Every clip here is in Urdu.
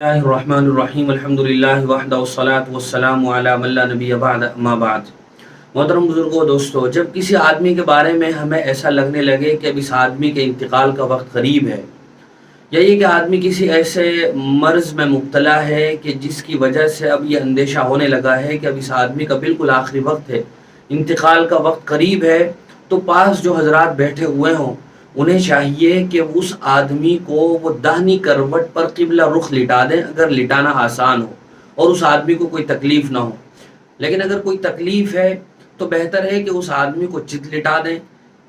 اللہ الرحمن الرحیم الحمدللہ وحدہ والصلاة والسلام علی من لا نبی بعد اما بعد۔ محترم بزرگوں دوستو، جب کسی آدمی کے بارے میں ہمیں ایسا لگنے لگے کہ اب اس آدمی کے انتقال کا وقت قریب ہے، یا یہ کہ آدمی کسی ایسے مرض میں مبتلا ہے کہ جس کی وجہ سے اب یہ اندیشہ ہونے لگا ہے کہ اب اس آدمی کا بالکل آخری وقت ہے، انتقال کا وقت قریب ہے، تو پاس جو حضرات بیٹھے ہوئے ہوں انہیں چاہیے کہ اس آدمی کو وہ داہنی کروٹ پر قبلہ رخ لٹا دیں اگر لٹانا آسان ہو اور اس آدمی کو کوئی تکلیف نہ ہو۔ لیکن اگر کوئی تکلیف ہے تو بہتر ہے کہ اس آدمی کو چت لٹا دیں۔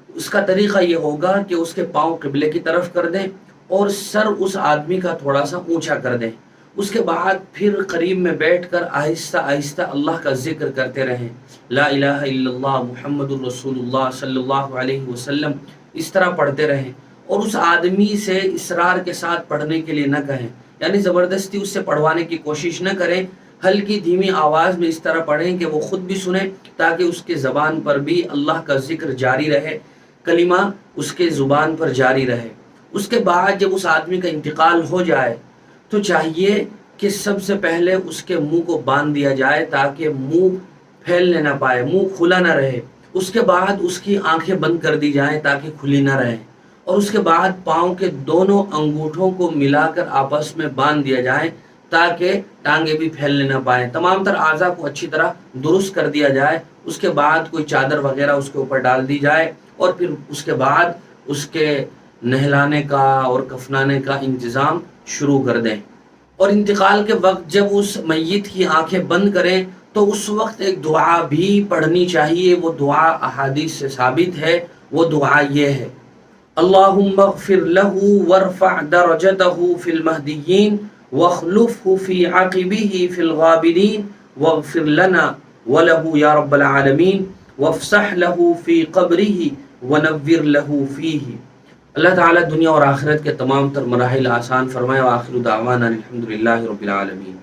اس کا طریقہ یہ ہوگا کہ اس کے پاؤں قبلے کی طرف کر دیں اور سر اس آدمی کا تھوڑا سا اونچا کر دیں۔ اس کے بعد پھر قریب میں بیٹھ کر آہستہ آہستہ اللہ کا ذکر کرتے رہیں، لا الہ الا اللہ محمد الرسول اللہ صلی اللہ علیہ وسلم، اس طرح پڑھتے رہیں، اور اس آدمی سے اصرار کے ساتھ پڑھنے کے لیے نہ کہیں، یعنی زبردستی اس سے پڑھوانے کی کوشش نہ کریں، ہلکی دھیمی آواز میں اس طرح پڑھیں کہ وہ خود بھی سنیں، تاکہ اس کے زبان پر بھی اللہ کا ذکر جاری رہے، کلمہ اس کے زبان پر جاری رہے۔ اس کے بعد جب اس آدمی کا انتقال ہو جائے تو چاہیے کہ سب سے پہلے اس کے منہ کو باندھ دیا جائے تاکہ منہ پھیلنے نہ پائے، منہ کھلا نہ رہے۔ اس کے بعد اس کی آنکھیں بند کر دی جائیں تاکہ کھلی نہ رہیں، اور اس کے بعد پاؤں کے دونوں انگوٹھوں کو ملا کر آپس میں باندھ دیا جائے تاکہ ٹانگیں بھی پھیلنے نہ پائیں، تمام تر اعضاء کو اچھی طرح درست کر دیا جائے۔ اس کے بعد کوئی چادر وغیرہ اس کے اوپر ڈال دی جائے، اور پھر اس کے بعد اس کے نہلانے کا اور کفنانے کا انتظام شروع کر دیں۔ اور انتقال کے وقت جب اس میت کی آنکھیں بند کریں تو اس وقت ایک دعا بھی پڑھنی چاہیے۔ وہ دعا احادیث سے ثابت ہے، وہ دعا یہ ہے، اللہم اغفر لہ وارفع درجتہ فی المہدیین واخلفہ فی عقبہ فی الغابرین واغفر لنا ولہ یا رب العالمین وافسح لہ فی قبرہ ونور لہ فیہ۔ اللہ تعالیٰ دنیا اور آخرت کے تمام تر مراحل آسان فرمائے، وآخر دعوانا الحمدللہ رب العالمین۔